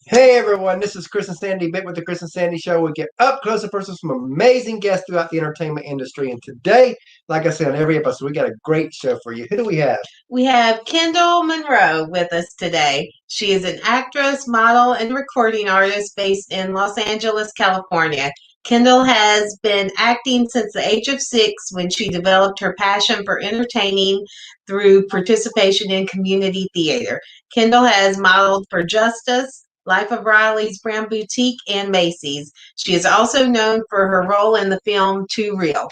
Hey everyone, this is Chris and Sandy Bit with the Chris and Sandy Show. We get up close and personal with some amazing guests throughout the entertainment industry. And today, like I said on every episode, we got a great show for you. Who do we have? We have Kendall Monroe with us today. She is an actress, model, and recording artist based in Los Angeles, California. Kendall has been acting since the age of 6 when she developed her passion for entertaining through participation in community theater. Kendall has modeled for Justice, Life of Riley's Brown Boutique, and Macy's. She is also known for her role in the film Too Real.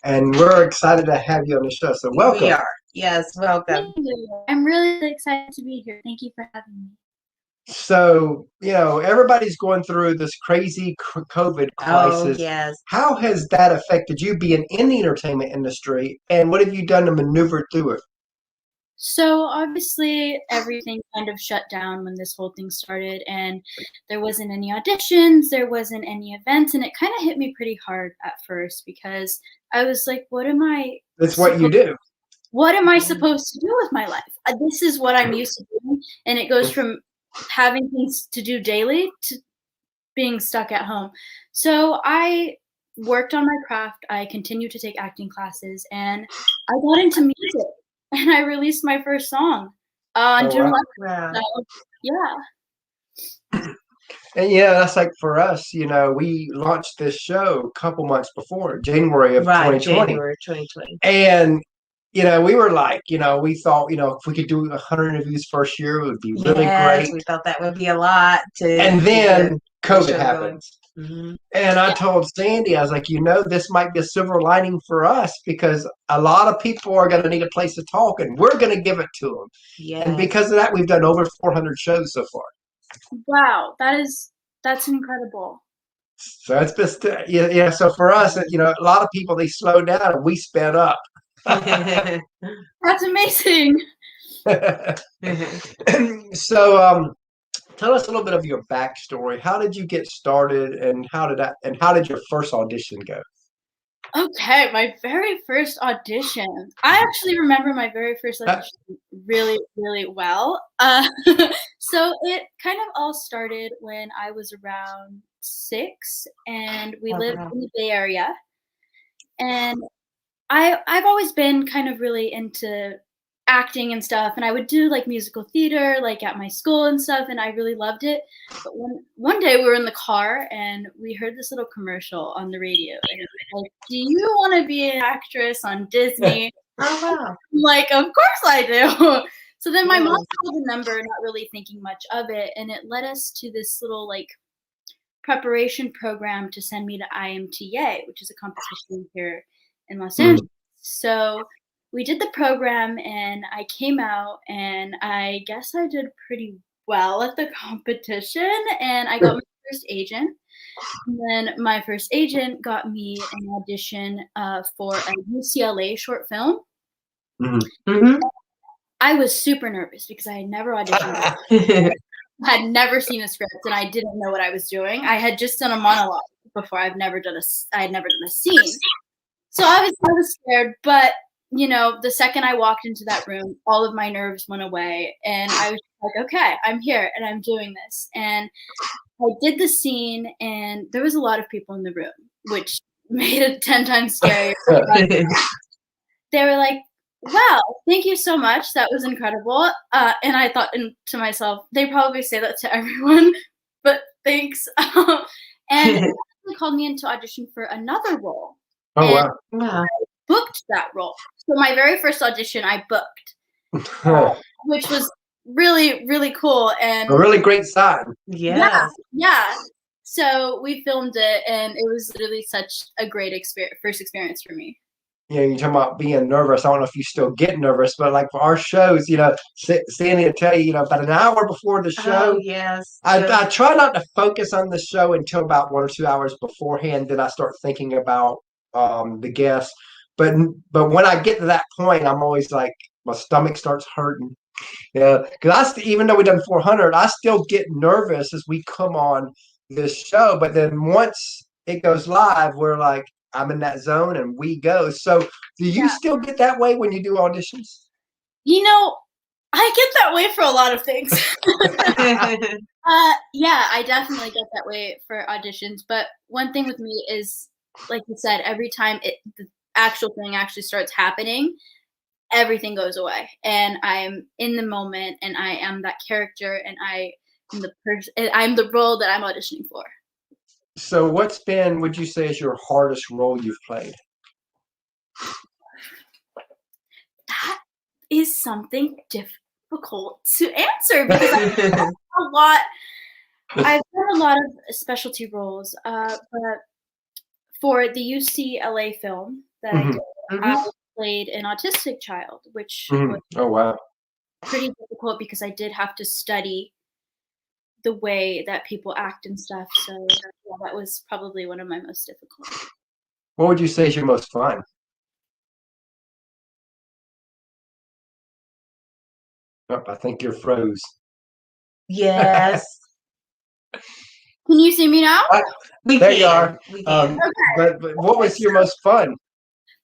And we're excited to have you on the show. So welcome. We are. Yes, welcome. Thank you. I'm really excited to be here. Thank you for having me. So, everybody's going through this crazy COVID crisis. Oh, yes. How has that affected you being in the entertainment industry? And what have you done to maneuver through it? So obviously everything kind of shut down when this whole thing started, and there wasn't any auditions, there wasn't any events, and it kind of hit me pretty hard at first because I was like, That's what you do. What am I supposed to do with my life? This is what I'm used to doing, and it goes from having things to do daily to being stuck at home. So I worked on my craft. I continued to take acting classes, and I got into music, and I released my first song on June 11th. Wow. So, yeah. And that's like for us, we launched this show a couple months before, January of 2020. January 2020. And we were like, we thought, if we could do 100 interviews first year, it would be really great. We thought that would be a lot. And then COVID happens. Mm-hmm. And I told Sandy, I was like, this might be a silver lining for us because a lot of people are going to need a place to talk, and we're going to give it to them. Yes. And because of that, we've done over 400 shows so far. Wow, that's incredible. So it's just, so for us, a lot of people, they slowed down and we sped up. That's amazing. So, tell us a little bit of your backstory. How did you get started, and how did your first audition go? Okay, my very first audition. I actually remember my very first audition really, really well. So it kind of all started when I was around 6, and we lived in the Bay Area. And I've always been kind of really into acting and stuff, and I would do like musical theater like at my school and stuff, and I really loved it. But one day we were in the car and we heard this little commercial on the radio, and it was like, "Do you want to be an actress on Disney?" Oh wow. I'm like, of course I do. So then my mom called the number, not really thinking much of it, and it led us to this little like preparation program to send me to IMTA, which is a competition here in Los Angeles. So we did the program, and I came out, and I guess I did pretty well at the competition, and I got my first agent. And then my first agent got me an audition for a UCLA short film. Mm-hmm. I was super nervous because I had never auditioned. I had never seen a script, and I didn't know what I was doing. I had just done a monologue before. I had never done a scene. So I was scared, but the second I walked into that room, all of my nerves went away, and I was like, okay, I'm here and I'm doing this. And I did the scene, and there was a lot of people in the room, which made it 10 times scarier. They were like, wow, thank you so much. That was incredible. And I thought to myself, they probably say that to everyone, but thanks. And they called me in to audition for another role. Oh, wow. I booked that role. So my very first audition, I booked, which was really, really cool. And a really great sign. Yeah. So we filmed it, and it was literally such a great first experience for me. You're talking about being nervous. I don't know if you still get nervous, but like for our shows, Sandy will tell you, about an hour before the show. Oh, yes. I try not to focus on the show until about 1 or 2 hours beforehand. Then I start thinking about the guests. But when I get to that point, I'm always like, my stomach starts hurting. Because even though we've done 400, I still get nervous as we come on this show. But then once it goes live, we're like, I'm in that zone and we go. So do you still get that way when you do auditions? I get that way for a lot of things. Yeah, I definitely get that way for auditions. But one thing with me is, like you said, every time the actual thing actually starts happening, everything goes away, and I'm in the moment, and I am that character, and I am the person. I'm the role that I'm auditioning for. So, would you say, is your hardest role you've played? That is something difficult to answer because I've done a lot. I've done a lot of specialty roles, but for the UCLA film that I Hmm. did, I played an autistic child, which Hmm. was Oh, wow. pretty difficult because I did have to study the way that people act and stuff. So yeah, that was probably one of my most difficult. What would you say is your most fun? Oh, I think you're froze. Yes. Can you see me now? There you are. We can. Okay. But what was your most fun?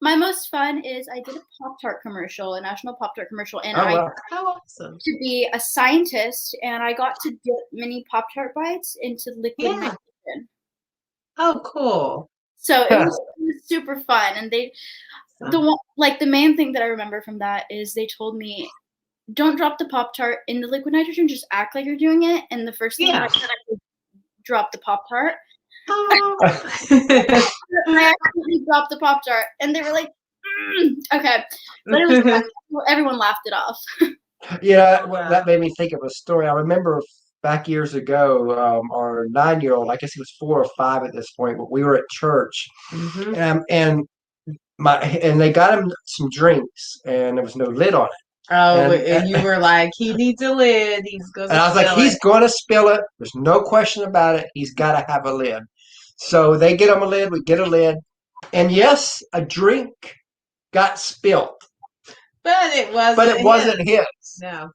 My most fun is I did a Pop-Tart commercial, a national Pop-Tart commercial, and Oh, I wow. How awesome. to be a scientist, and I got to dip mini Pop-Tart bites into liquid Yeah. nitrogen. Oh, cool. So it was super fun, and the main thing that I remember from that is they told me, don't drop the Pop-Tart in the liquid nitrogen, just act like you're doing it. And the first thing that I did was drop the Pop-Tart. Oh. I actually dropped the Pop-Tart, and they were like, okay. But it was fun. Everyone laughed it off. Yeah, Wow. that made me think of a story. I remember back years ago, our 9-year-old, I guess he was 4 or 5 at this point, but we were at church, and they got him some drinks, and there was no lid on it. Oh, and you were like, he needs a lid. He's going to And I was like, spill he's it. going to spill it. There's no question about it. He's got to have a lid. So they get him a lid. We get a lid. And yes, a drink got spilled. But it wasn't his. No.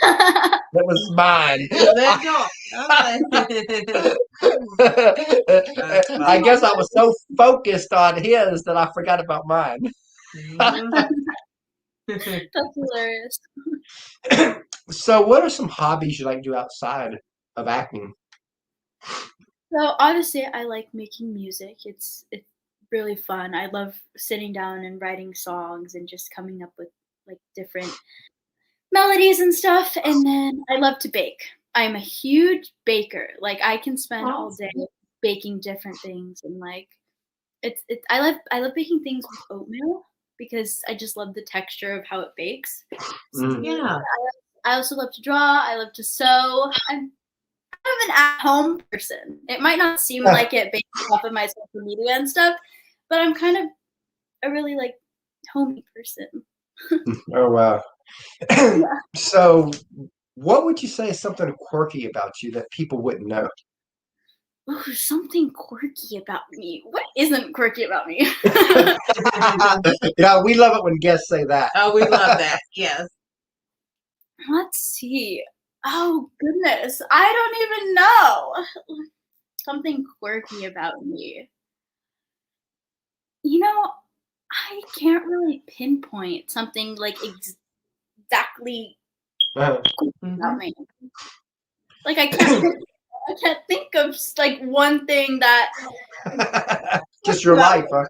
That was mine. I guess I was so focused on his that I forgot about mine. That's hilarious. So what are some hobbies you like to do outside of acting? So obviously I like making music. It's really fun. I love sitting down and writing songs and just coming up with like different melodies and stuff. And then I love to bake. I'm a huge baker. Like I can spend all day baking different things, and like I love baking things with oatmeal because I just love the texture of how it bakes. So, Yeah. I also love to draw. I love to sew. I'm kind of an at-home person. It might not seem like it based off of my social media and stuff, but I'm kind of a really like homey person. Oh, wow. So what would you say is something quirky about you that people wouldn't know? Ooh, something quirky about me. What isn't quirky about me? Yeah, we love it when guests say that. Oh, we love that. Yes. Let's see. Oh goodness, I don't even know. Something quirky about me. You know, I can't really pinpoint something like exactly about me. Like I can't think of like one thing that. Just your life, huh?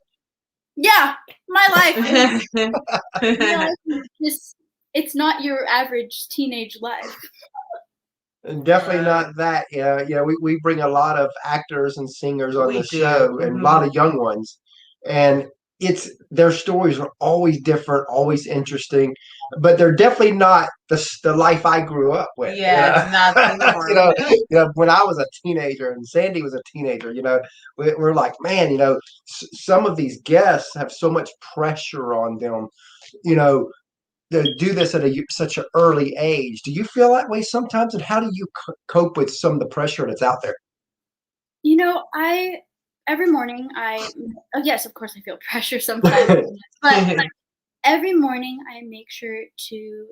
Yeah, my life. It's not your average teenage life. Definitely not that. Yeah. We bring a lot of actors and singers on the show, and a lot of young ones, and their stories are always different, always interesting, but they're definitely not the life I grew up with. Yeah, it's not the norm. When I was a teenager and Sandy was a teenager, we're like, man, some of these guests have so much pressure on them, to do this at such an early age. Do you feel that way sometimes? And how do you cope with some of the pressure that's out there? Every morning yes, of course I feel pressure sometimes, but every morning I make sure to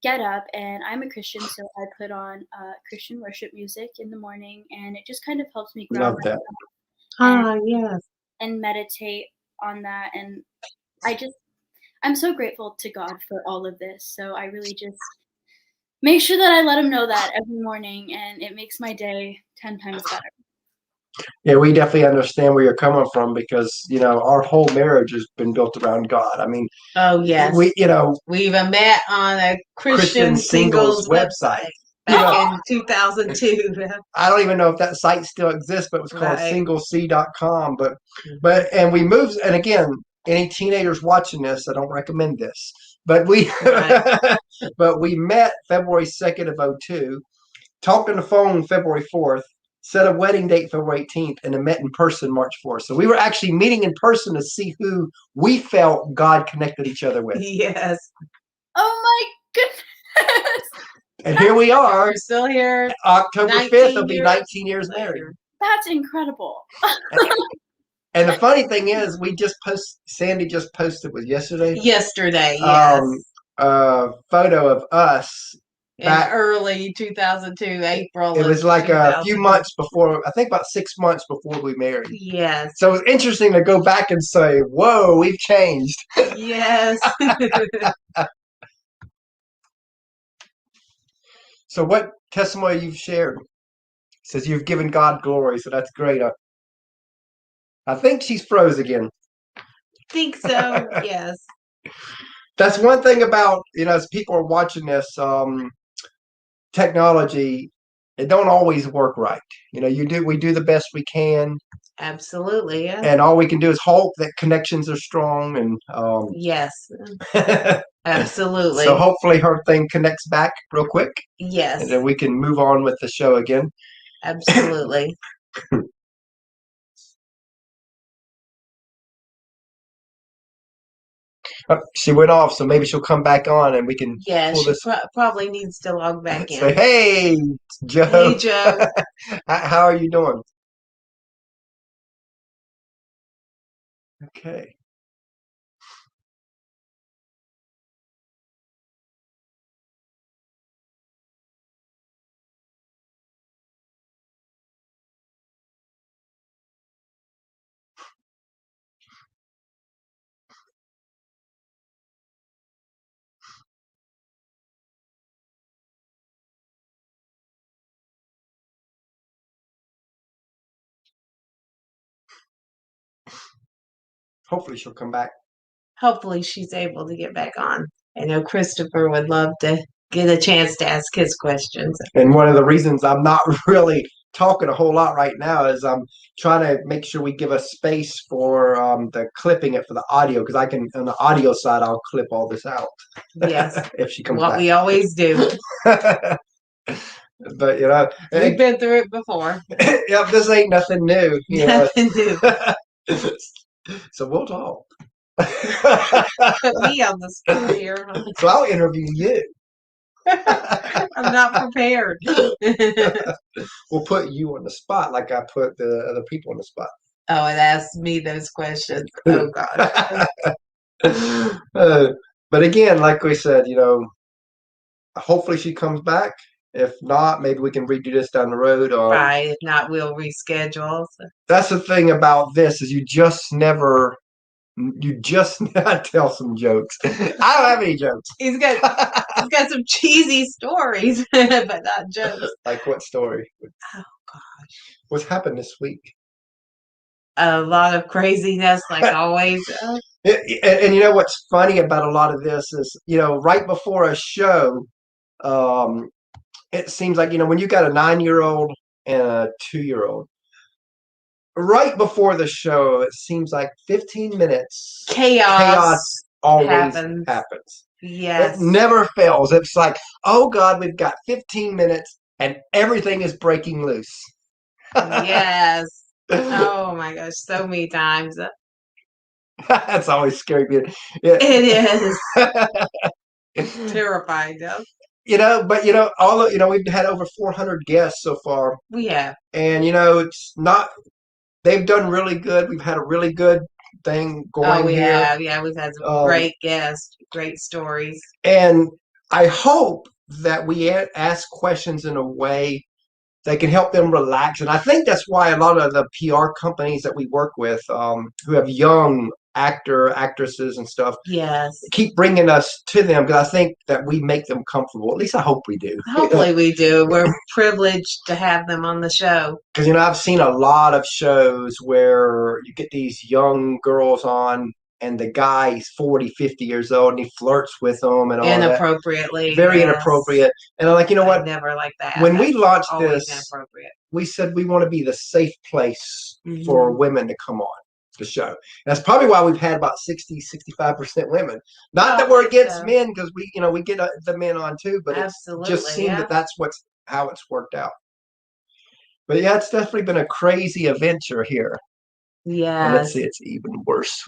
get up, and I'm a Christian, so I put on Christian worship music in the morning, and it just kind of helps me ground myself and meditate on that. And I'm so grateful to God for all of this. So I really just make sure that I let him know that every morning, and it makes my day 10 times better. Yeah, we definitely understand where you're coming from because, our whole marriage has been built around God. I mean, Oh, yes. we even met on a Christian singles singles website back in 2002. I don't even know if that site still exists, but it was called singlec.com. And we moved, and again, any teenagers watching this, I don't recommend this. But we but we met February 2nd of 2002, talked on the phone February 4th, set a wedding date February 18th, and then met in person March 4th. So we were actually meeting in person to see who we felt God connected each other with. Yes. Oh my goodness. And here we are. We're still here. October 5th will be 19 years married. That's incredible. And the funny thing is, Sandy just posted, was yesterday? Yesterday, yes. A photo of us back in early 2002, April. It was like a few months before, I think about 6 months before we married. Yes. So it was interesting to go back and say, whoa, we've changed. Yes. So what testimony you've shared? Says you've given God glory, so that's great. I think she's froze again. I think so, yes. That's one thing about, as people are watching this, technology, it don't always work right. We do the best we can. Absolutely, yeah. And all we can do is hope that connections are strong and yes. Absolutely. So hopefully her thing connects back real quick. Yes. And then we can move on with the show again. Absolutely. She went off, so maybe she'll come back on and we can pull this. Probably needs to log back in. Say, hey, Joe. Hey, Joe. How are you doing? Okay. Hopefully she'll come back. Hopefully she's able to get back on. I know Christopher would love to get a chance to ask his questions. And one of the reasons I'm not really talking a whole lot right now is I'm trying to make sure we give a space for the clipping it for the audio, because I can, on the audio side, I'll clip all this out. Yes. If she comes back. What we always do. But we've been through it before. Yep, this ain't nothing new. Nothing new. So we'll talk. Put me on the spot here. So I'll interview you. I'm not prepared. We'll put you on the spot like I put the other people on the spot. Oh, and ask me those questions. Oh, God. But again, like we said, hopefully she comes back. If not, maybe we can redo this down the road. Right. If not, we'll reschedule. So. That's the thing about this is you just tell some jokes. I don't have any jokes. He's got some cheesy stories, but not jokes. Like what story? Oh, gosh. What's happened this week? A lot of craziness, like always. And you know what's funny about a lot of this is, right before a show, it seems like, when you got a 9-year-old and a 2-year-old, right before the show, it seems like 15 minutes. Chaos always happens. Yes. It never fails. It's like, oh God, we've got 15 minutes and everything is breaking loose. Yes. Oh my gosh, so many times. That's always scary. Yeah. It is. Terrifying, though. We've had over 400 guests so far. We have. And, it's not, they've done really good. We've had a really good thing going here. Have. Yeah, we've had some great guests, great stories. And I hope that we ask questions in a way that can help them relax. And I think that's why a lot of the PR companies that we work with, who have young actresses and stuff. Yes. Keep bringing us to them because I think that we make them comfortable. At least I hope we do. Hopefully we do. We're privileged to have them on the show. Because, I've seen a lot of shows where you get these young girls on and the guy's 40, 50 years old and he flirts with them and all that. Inappropriately. Very inappropriate. And I'm like, you know what? I never like that. When we launched always this, inappropriate. we said we want to be the safe place for women to come on the show. And that's probably why we've had about 65% women. Not that we're against men, because we get the men on too, but it just seemed that that's how it's worked out. But yeah, it's definitely been a crazy adventure here. Yeah. And let's see, it's even worse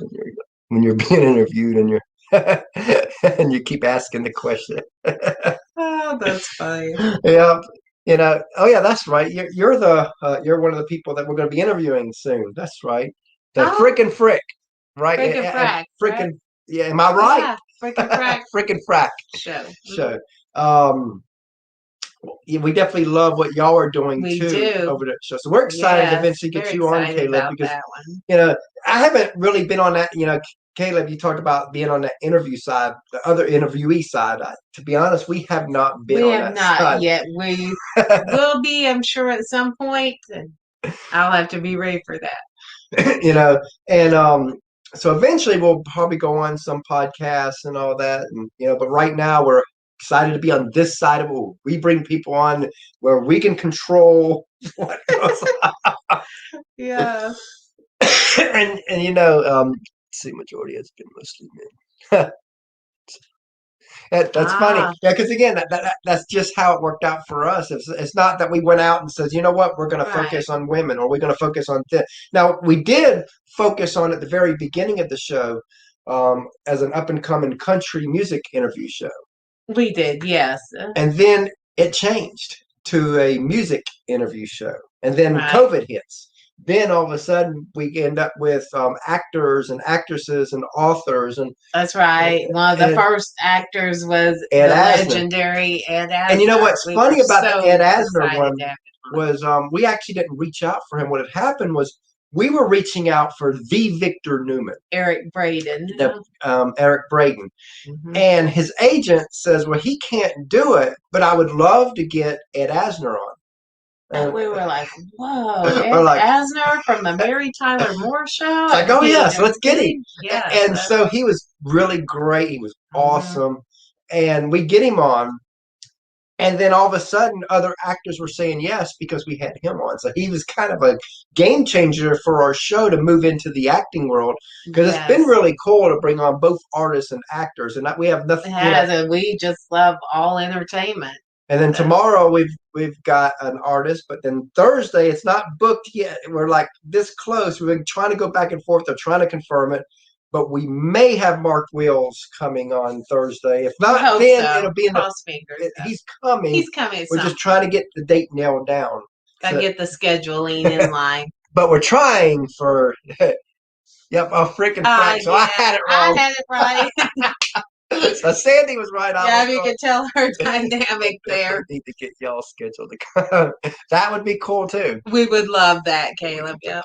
when you're being interviewed and you're and you keep asking the question. Oh, that's funny. Yeah. Oh yeah, that's right. You're one of the people that we're going to be interviewing soon. That's right. The Frickin' Frick, right? Frickin' Frack. Frickin', right? yeah. Am I right? Yeah, Frickin' Frack. Frickin' Frack Show. Yeah, we definitely love what y'all are doing We too do. over the show. So we're excited to eventually get you on, Caleb, because I haven't really been on that. Caleb, you talked about being on the interview side, the other interviewee side. To be honest, we have not been on that side. We have not yet. We will be, I'm sure, at some point. And I'll have to be ready for that. And so eventually we'll probably go on some podcasts and all that. And but right now we're excited to be on this side of it. We bring people on where we can control what goes on. Yeah. and see, majority has been mostly men. That's funny. Yeah, because again, that's just how it worked out for us. It's not that we went out and said, you know what, we're going to focus on women, or we're going to focus on this. Now, we did focus on at the very beginning of the show as an up-and-coming country music interview show. We did, yes. And then it changed to a music interview show. And then COVID hits. Then all of a sudden we end up with actors and actresses and authors, and that's right. One of the first actors was Ed the Asner. Legendary Ed Asner. And you know what's funny about the Ed Asner one was we actually didn't reach out for him. What had happened was we were reaching out for the Victor Newman, Eric Braeden, Eric Braeden, and his agent says, "Well, he can't do it, but I would love to get Ed Asner on." And we were like, whoa, Ed Asner from the Mary Tyler Moore Show? It's like, oh, yes, let's get him. Yes, and so he was really great. He was awesome. And we get him on. And then all of a sudden, other actors were saying yes because we had him on. So he was kind of a game changer for our show to move into the acting world, because it's been really cool to bring on both artists and actors. And we have nothing. It has, and we just love all entertainment. And then tomorrow we've got an artist, but then Thursday it's not booked yet. We're like this close. We've been trying to go back and forth. They're trying to confirm it, but we may have Mark Wills coming on Thursday. If not, then it'll be in Cross fingers. He's coming. He's coming. We're just trying to get the date nailed down. Gotta get the scheduling in line. But we're trying for. Yep, a freaking Frack. So I had it wrong. I had it right. So Sandy was right. Yeah, you can tell her dynamic there. We need to get y'all scheduled to come. That would be cool too. We would love that, Caleb. Yeah.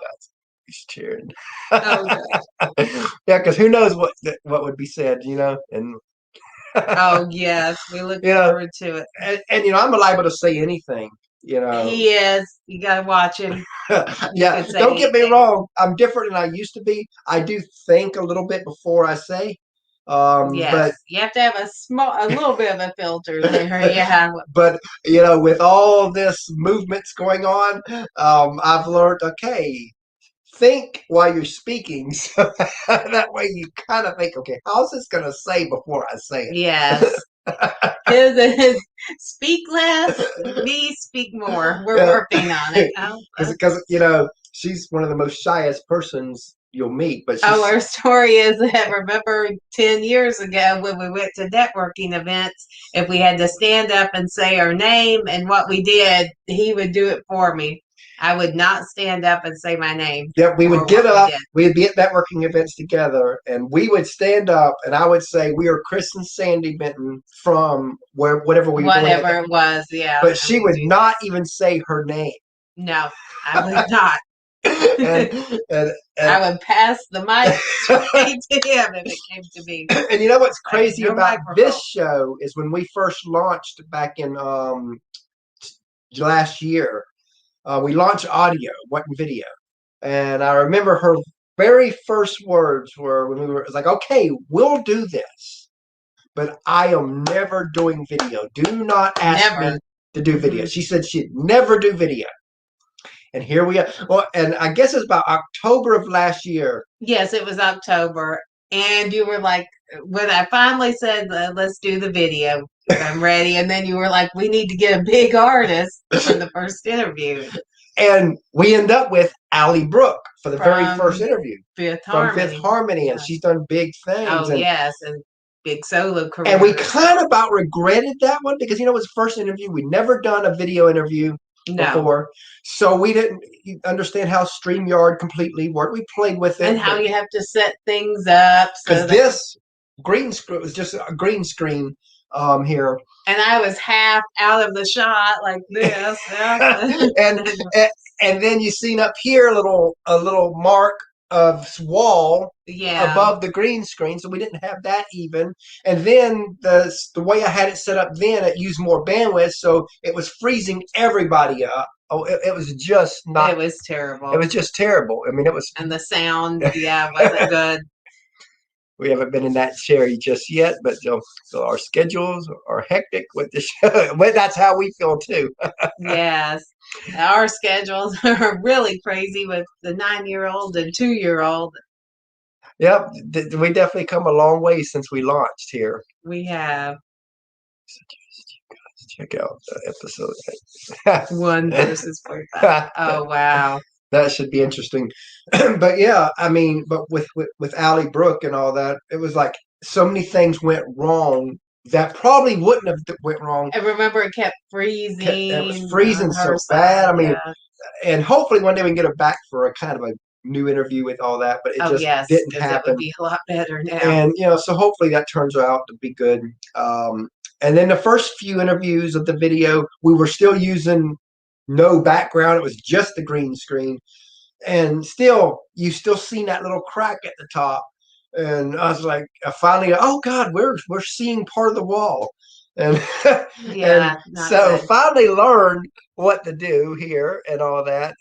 He's cheering. Oh, yeah, because who knows what would be said, and. Oh yes, we look forward to it. And I'm liable to say anything. He is. You gotta watch him. Yeah, don't get me wrong. I'm different than I used to be. I do think a little bit before I say. Yes, but you have to have a little bit of a filter there. Yeah. But with all this movements going on, I've learned. Okay, think while you're speaking, so that way you kind of think, okay, how's this going to say before I say it? Yes. His speak less, me speak more. We're working on it. Because she's one of the most shyest persons you'll meet. But our story is that, remember 10 years ago when we went to networking events, if we had to stand up and say our name and what we did, he would do it for me. I would not stand up and say my name. Yeah, we would get up. We'd be at networking events together, and we would stand up, and I would say, "We are Chris and Sandy Benton from whatever we were doing." Whatever it was, yeah. But she would not even say her name. No, I would not. and, and, I would pass the mic straight to him if it came to me. And you know what's crazy no about microphone. this show is when we first launched back in last year, we launched audio, wasn't video. And I remember her very first words were when we were, it was like, okay, we'll do this, but I am never doing video. Do not ask me to do video. She said she'd never do video. And here we are. Well, and I guess it's about October of last year. Yes, it was October. And you were like, when I finally said, let's do the video, I'm ready. And then you were like, we need to get a big artist for the first interview. And we end up with Allie Brooke for the very first interview. Fifth from Harmony. Fifth Harmony. Yeah. And she's done big things. Oh, and, yes. And big solo career. And we kind of about regretted that one because, you know, it was the first interview. We'd never done a video interview before. So we didn't understand how StreamYard completely worked. We played with it. And how you have to set things up. Because this green screen was just a green screen here. And I was half out of the shot like this. and then you seen up here a little mark of wall above the green screen, so we didn't have that even. And then the way I had it set up then, it used more bandwidth, so it was freezing everybody up. Oh, it was just not. It was terrible. It was just terrible. I mean, it was. And the sound, wasn't good. We haven't been in that cherry just yet, but so our schedules are hectic with the show. But that's how we feel too. Yes. Our schedules are really crazy with the 9-year-old and 2-year-old. Yep. We definitely come a long way since we launched here. We have. Check out the episode. 1 versus 45. Oh, wow. That should be interesting. But yeah, I mean, but with Allie Brooke and all that, it was like so many things went wrong that probably wouldn't have went wrong. I remember it kept freezing. It was freezing so bad. I mean, and hopefully one day we can get her back for a kind of a new interview with all that, but it just didn't happen. It would be a lot better now. And, you know, so hopefully that turns out to be good. And then the first few interviews of the video, we were still using no background. It was just the green screen. And still, you still seen that little crack at the top. And I was like, finally, oh God, we're seeing part of the wall. And, so finally learned what to do here and all that.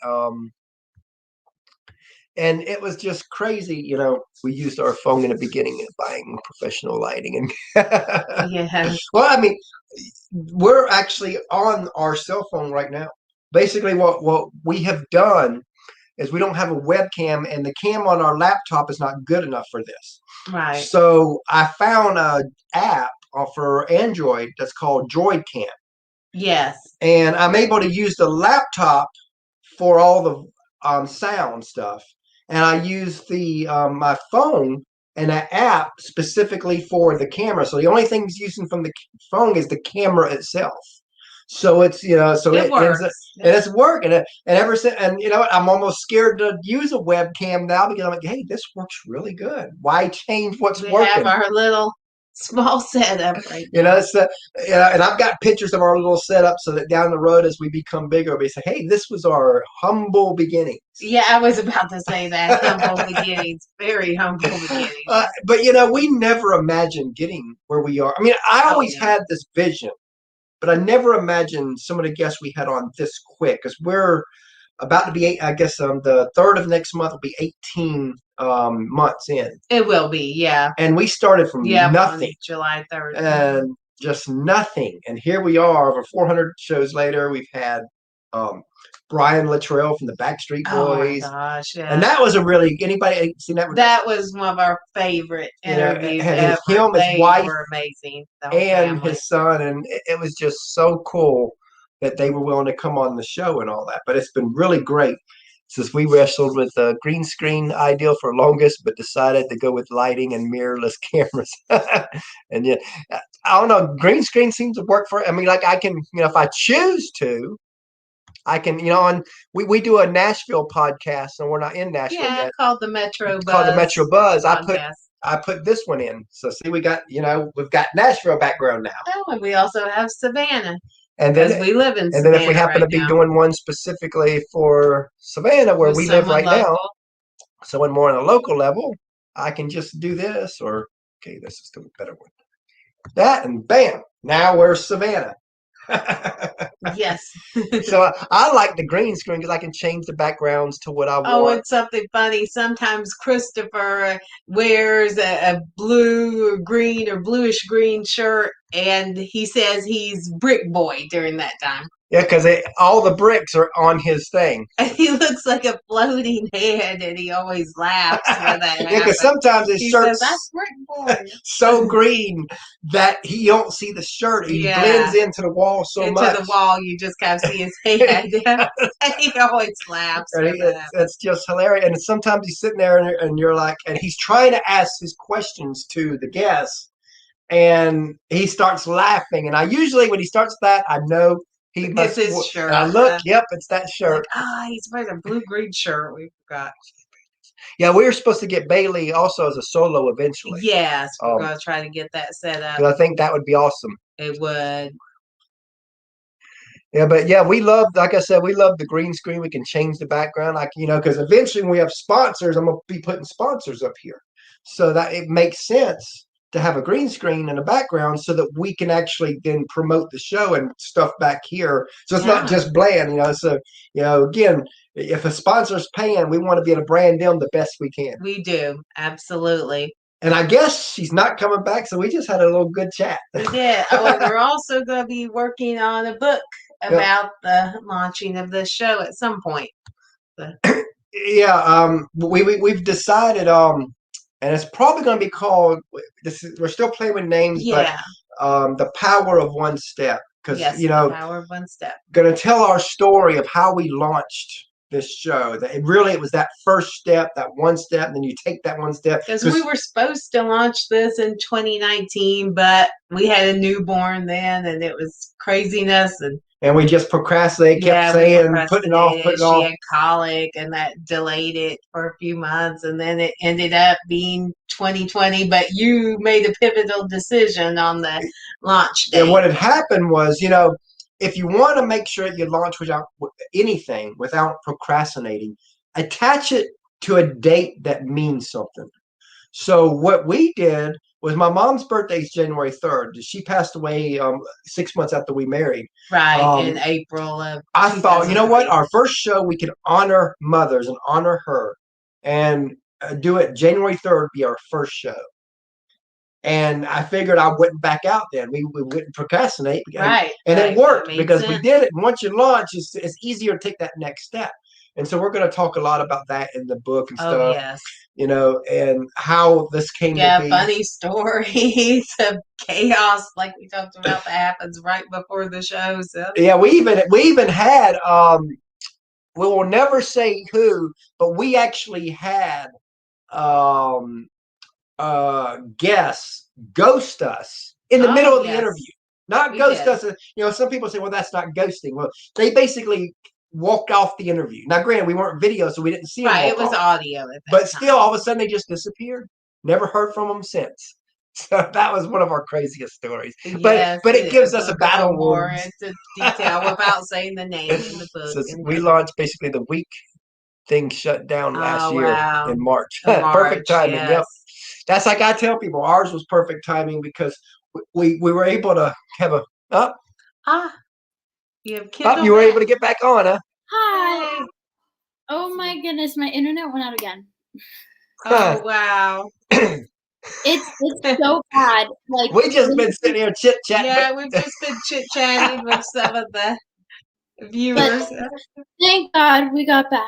And it was just crazy. You know, we used our phone in the beginning of buying professional lighting. And well, I mean, we're actually on our cell phone right now. Basically, what we have done is we don't have a webcam, and the cam on our laptop is not good enough for this. Right. So I found an app for Android that's called Droid Cam. Yes. And I'm able to use the laptop for all the sound stuff. And I use the my phone and an app specifically for the camera. So the only thing it's using from the phone is the camera itself. So it's, you know, so it works. And it's working. And ever since, and you know what, I'm almost scared to use a webcam now because I'm like, hey, this works really good. Why change what's working? We have our little small setup right now. You know, so, you know, and I've got pictures of our little setup so that down the road as we become bigger, we say, hey, this was our humble beginnings. Yeah, I was about to say that. Humble beginnings. Very humble beginnings. But, you know, we never imagined getting where we are. I mean, I always had this vision, but I never imagined some of the guests we had on this quick, because we're about to be, I guess, the 3rd of next month will be 18 months in. It will be, yeah. And we started from nothing. July 3rd. And just nothing. And here we are, over 400 shows later. We've had Brian Luttrell from the Backstreet Boys. Oh, my gosh, yeah. And that was a really, anybody seen that? That was one of our favorite interviews ever. Him, his wife, were amazing. And his son. And it was just so cool that they were willing to come on the show and all that. But it's been really great since we wrestled with a green screen ideal for longest, but decided to go with lighting and mirrorless cameras. And yeah, I don't know, green screen seems to work for, I mean, like I can, you know, if I choose to, I can, you know, and we do a Nashville podcast, and we're not in Nashville yet. Called the Metro Buzz. Called the Metro Buzz. Podcast. I put this one in. So see, we got, you know, we've got Nashville background now. Oh, and we also have Savannah. And Because then we live in and then if we Savannah happen right to be now. doing one specifically for Savannah, where With we live someone right now, local. someone more on a local level, I can just do this, or okay, this is the better one. That, and bam, now we're Savannah. Yes. So I like the green screen because I can change the backgrounds to what I Oh, want. it's something funny. Sometimes Christopher wears a blue or green or bluish green shirt, and he says he's Brick Boy during that time. Yeah, because all the bricks are on his thing. And he looks like a floating head, and he always laughs when that Yeah, happens. because sometimes his He shirt's says, "That's Brick Boy." so green that he don't see the shirt. He blends into the wall so into much. the wall. You just kind of see his head. And he always laughs. And it's just hilarious. And sometimes he's sitting there and you're like, and he's trying to ask his questions to the guests, and he starts laughing. And I usually, when he starts that, I know he It's must. his shirt. And I look, yep, it's that shirt. Like, he's wearing a blue-green shirt. We forgot. Yeah, we were supposed to get Bailey also as a solo eventually. Yes, we're going to try to get that set up. I think that would be awesome. It would. Yeah, but yeah, we love, like I said, we love the green screen. We can change the background, like, because eventually when we have sponsors, I'm going to be putting sponsors up here. So that it makes sense to have a green screen and a background so that we can actually then promote the show and stuff back here. So it's not just bland, So, again, if a sponsor's paying, we want to be able to brand them the best we can. We do. Absolutely. And I guess she's not coming back, so we just had a little good chat. We did. Oh, we're also going to be working on a book about the launching of this show at some point. Yeah, we've decided, and it's probably going to be called. We're still playing with names, but the power of one step. Because the power of one step. Going to tell our story of how we launched this show. That it was that first step, that one step, and then you take that one step. Because we were supposed to launch this in 2019, but we had a newborn then, and it was craziness, and we just procrastinated, kept saying, putting it off. She had colic, and that delayed it for a few months, and then it ended up being 2020. But you made a pivotal decision on the launch date. And what had happened was, if you want to make sure you launch without anything, without procrastinating, attach it to a date that means something. So what we did was, my mom's birthday is January 3rd. She passed away 6 months after we married. Right, in April of I thought, you know what? Our first show, we can honor mothers and honor her, and do it January 3rd, be our first show. And I figured I wouldn't back out then. We wouldn't procrastinate. Right. And it worked because we did it. And once you launch, it's easier to take that next step. And so we're going to talk a lot about that in the book and stuff. Yes. And how this came to be. Yeah, funny stories of chaos like we talked about that happens right before the show. So. Yeah, we even had, we will never say who, but we actually had guests ghost us in the middle of the interview. Not ghost us. Some people say, well, that's not ghosting. Well, they basically walked off the interview. Now, granted, we weren't video, so we didn't see them. Right, it was audio. But still, all of a sudden, they just disappeared. Never heard from them since. So that was one of our craziest stories. But it gives us a battle more into detail without saying the name in the book. So we launched basically the week things shut down last year in March. Perfect timing. Yes. Yep. That's like I tell people, ours was perfect timing because we were able to have you have Kendall. You were able to get back on, huh? Hi. Oh my goodness, my internet went out again. Oh wow. It's so bad. Like, we just been sitting here chit chatting. Yeah, we've just been chit chatting with some of the viewers. But thank God we got back.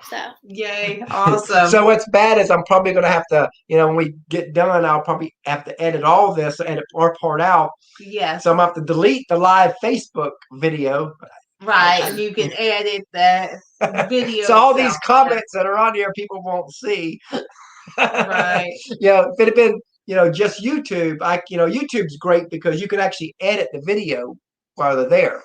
So yay, awesome. So what's bad is I'm probably going to have to, when we get done, I'll probably have to edit all this, edit our part out. Yes. So I'm going to have to delete the live Facebook video. Right, and you can edit the video. So all these comments that are on here, people won't see. Right. If it had been, just YouTube, YouTube's great because you can actually edit the video while they're there.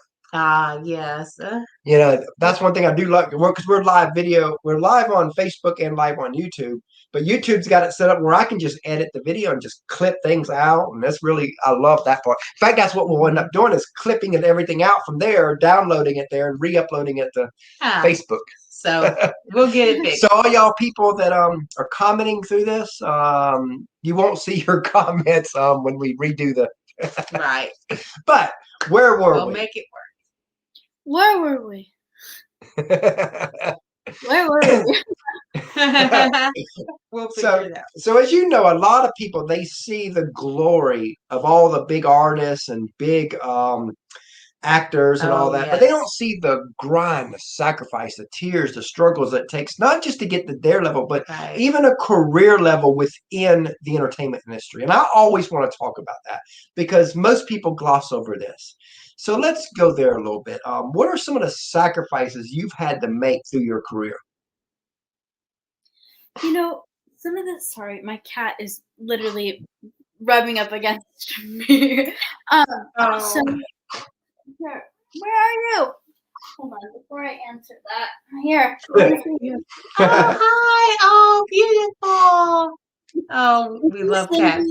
Yes. You know, that's one thing I do like because we're live video. We're live on Facebook and live on YouTube. But YouTube's got it set up where I can just edit the video and just clip things out. And that's really, I love that part. In fact, that's what we'll end up doing is clipping it, everything out from there, downloading it there and re-uploading it to Facebook. So we'll get it fixed. So all y'all people that are commenting through this, you won't see your comments when we redo the right. But where were we'll we? Make it work. Where were we? Where were we? We'll figure it out. So as you know, a lot of people, they see the glory of all the big artists and big actors and all that, but they don't see the grind, the sacrifice, the tears, the struggles that it takes, not just to get to their level, but even a career level within the entertainment industry. And I always want to talk about that because most people gloss over this. So let's go there a little bit. What are some of the sacrifices you've had to make through your career? You know, some of the, sorry, my cat is literally rubbing up against me. So, where are you? Hold on, before I answer that. Here. Oh, hi. Oh, beautiful. Oh, we love cats.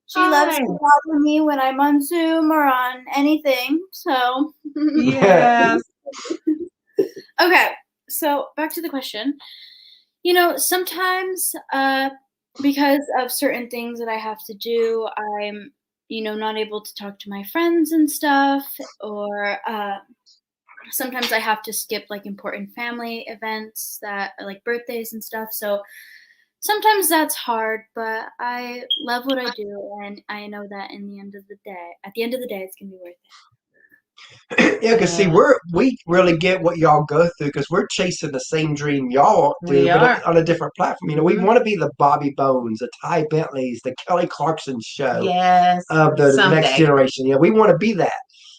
She loves to bother me when I'm on Zoom or on anything. So, yes. Okay, so back to the question. You know, sometimes because of certain things that I have to do, I'm, you know, not able to talk to my friends and stuff, or sometimes I have to skip like important family events that are like birthdays and stuff. So sometimes that's hard, but I love what I do, and I know that at the end of the day, it's gonna be worth it. Yeah, because see, we really get what y'all go through because we're chasing the same dream y'all do, but on a different platform. You know, we want to be the Bobby Bones, the Ty Bentleys, the Kelly Clarkson show of the next generation. You know, we want to be that,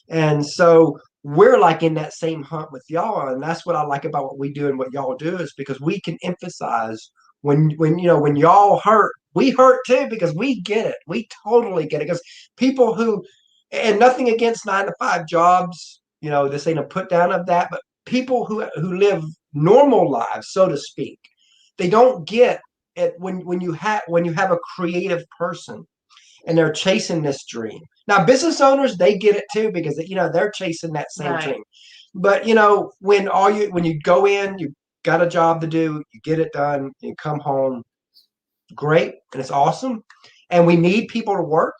and so we're like in that same hunt with y'all, and that's what I like about what we do and what y'all do is because we can emphasize when you know when y'all hurt, we hurt too because we get it, we totally get it because people who. And nothing against 9-to-5 jobs, you know, this ain't a put down of that, but people who live normal lives, so to speak, they don't get it when you have a creative person and they're chasing this dream. Now, business owners, they get it too because you know they're chasing that same dream. But you know, when you go in, you got a job to do, you get it done, you come home, great, and it's awesome. And we need people to work.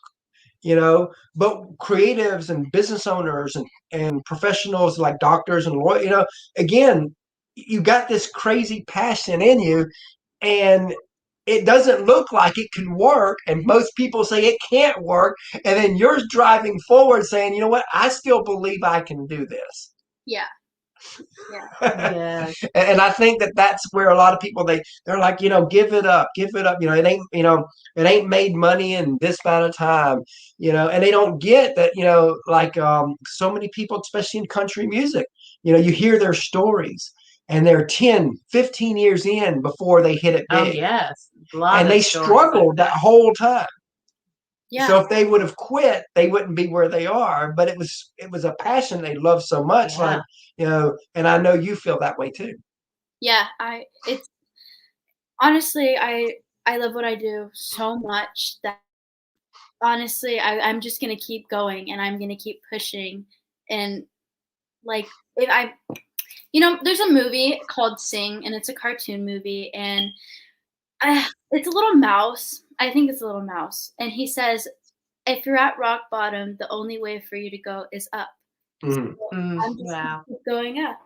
You know, but creatives and business owners and professionals like doctors and lawyers, you know, again, you got this crazy passion in you and it doesn't look like it can work. And most people say it can't work. And then you're driving forward saying, you know what, I still believe I can do this. Yeah. Yeah. And I think that's where a lot of people they're like, you know, give it up. You know, it ain't made money in this amount of time, you know, and they don't get that, you know, like so many people, especially in country music, you know, you hear their stories and they're 10, 15 years in before they hit it big. Oh, yes. And they struggled that whole time. Yeah. So if they would have quit, they wouldn't be where they are. But it was a passion they loved so much, like, you know, and I know you feel that way too. Yeah, it's honestly, I love what I do so much that honestly, I'm just gonna keep going and I'm gonna keep pushing. And like if I, you know, there's a movie called Sing, and it's a cartoon movie, and it's a little mouse. I think it's a little mouse, and he says, "If you're at rock bottom, the only way for you to go is up." So I'm just gonna keep going up.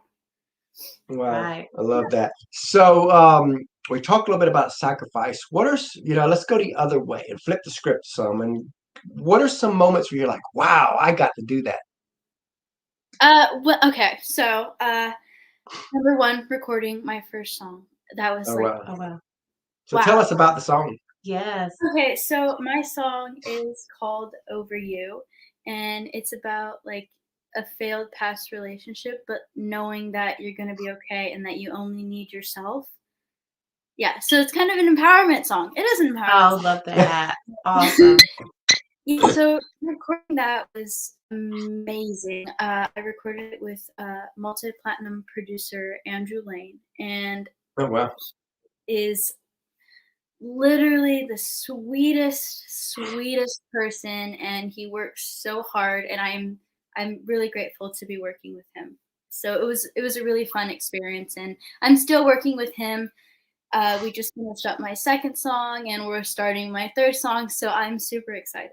Wow, right. I love that. So we talked a little bit about sacrifice. What are, you know, let's go the other way and flip the script some. And what are some moments where you're like, wow, I got to do that? Well, okay. So number one, recording my first song. That was wow. So tell us about the song. Yes. Okay, so my song is called Over You, and it's about like a failed past relationship, but knowing that you're going to be okay and that you only need yourself. Yeah, so it's kind of an empowerment song. It is an empowerment song. I love that. Awesome. Yeah, so recording that was amazing. I recorded it with multi-platinum producer Andrew Lane, and Oh wow. is literally the sweetest person, and he works so hard, and I'm really grateful to be working with him. So it was a really fun experience, and I'm still working with him. We just finished up my second song, and we're starting my third song, so I'm super excited.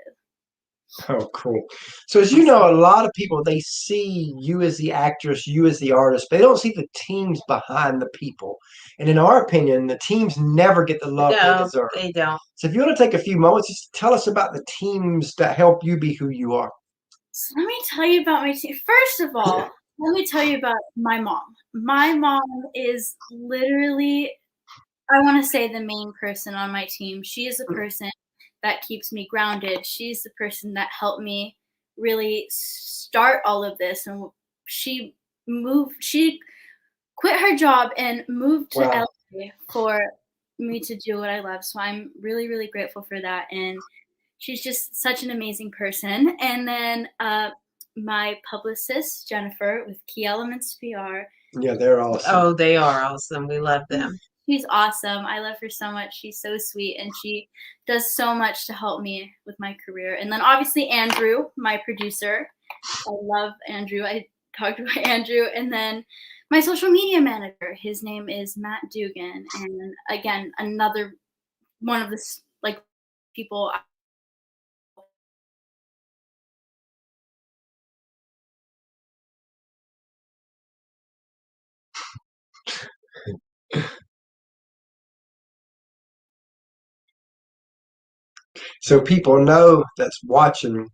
Oh, cool. So as you know, a lot of people, they see you as the actress, you as the artist, but they don't see the teams behind the people. And in our opinion, the teams never get the love they No, deserve. they don't. So if you want to take a few moments, just tell us about the teams that help you be who you are. So let me tell you about my team. First of all, let me tell you about my mom. My mom is literally, I want to say, the main person on my team. She is the person that keeps me grounded. She's the person that helped me really start all of this. And she quit her job and moved to Wow. LA for me to do what I love. So I'm really, really grateful for that. And she's just such an amazing person. And then my publicist, Jennifer, with Key Elements PR. Yeah, they're awesome. Oh, they are awesome. We love them. She's awesome. I love her so much. She's so sweet, and she does so much to help me with my career. And then obviously Andrew, my producer. I love Andrew. I talked about Andrew. And then my social media manager, his name is Matt Dugan. And again, another one of the people. So people know that's watching.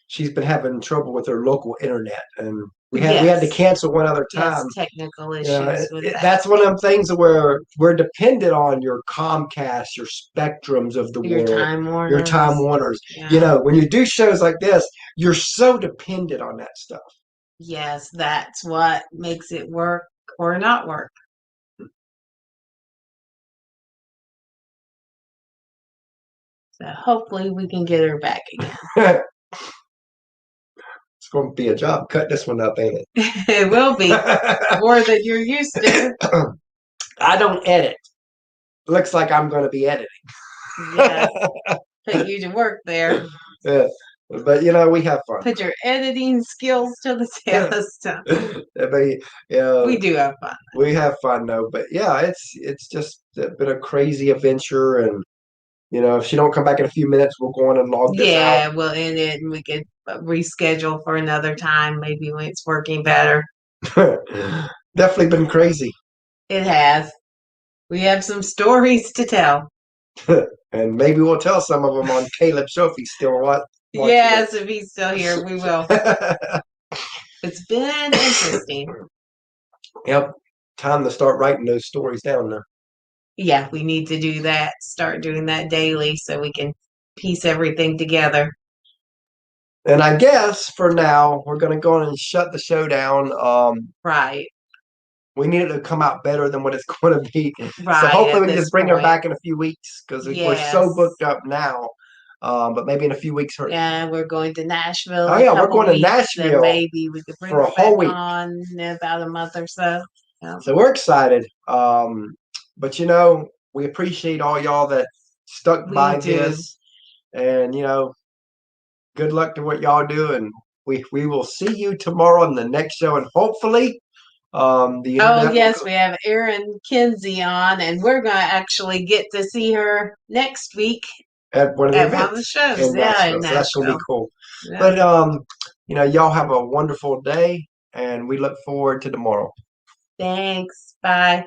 She's been having trouble with her local internet, and we had to Yes. cancel one other time. Yes, technical Yeah, issues with that. that's one of them things where we're dependent on your Comcast, your Spectrums of the Your world, Time Warners. your Time Warners. Yeah. You know, when you do shows like this, you're so dependent on that stuff. Yes, that's what makes it work or not work. So hopefully we can get her back again. It's going to be a job. Cut this one up, ain't it? It will be more than you're used to. I don't edit. Looks like I'm going to be editing. Yes. Put you to work there. Yeah. But you know, we have fun. Put your editing skills to the test. Yeah, We do have fun. we have fun though. But yeah, it's just been a crazy adventure, and you know, if she don't come back in a few minutes, we'll go on and log this out. Yeah, we'll end it and we could reschedule for another time, maybe when it's working better. Definitely been crazy. It has. We have some stories to tell. And maybe we'll tell some of them on Caleb's show if he's still watching. Yes, if he's still here, we will. It's been interesting. Yep. Time to start writing those stories down now. Yeah, we need to do that. Start doing that daily so we can piece everything together. And I guess for now, we're going to go on and shut the show down. Right. We need it to come out better than what it's going to be. Right. So hopefully we can at just bring this her back point. in a few weeks because we're Yes. so booked up now. But maybe in a few weeks. Yeah, we're going to Nashville. Oh in a yeah, we're couple going to weeks, Nashville and maybe we could bring for a her whole back week. on in about a month or so. Yeah. So we're excited. But you know, we appreciate all y'all that stuck We by do. this, and you know, good luck to what y'all do, and we will see you tomorrow on the next show, and hopefully, the Oh internet yes, will we have Erin Kinsey on, and we're going to actually get to see her next week at one of the at events one of the shows. in Yeah, Nashville. in So that's gonna be Nashville. cool. Yeah. But you know, y'all have a wonderful day, and we look forward to tomorrow. Thanks. Bye.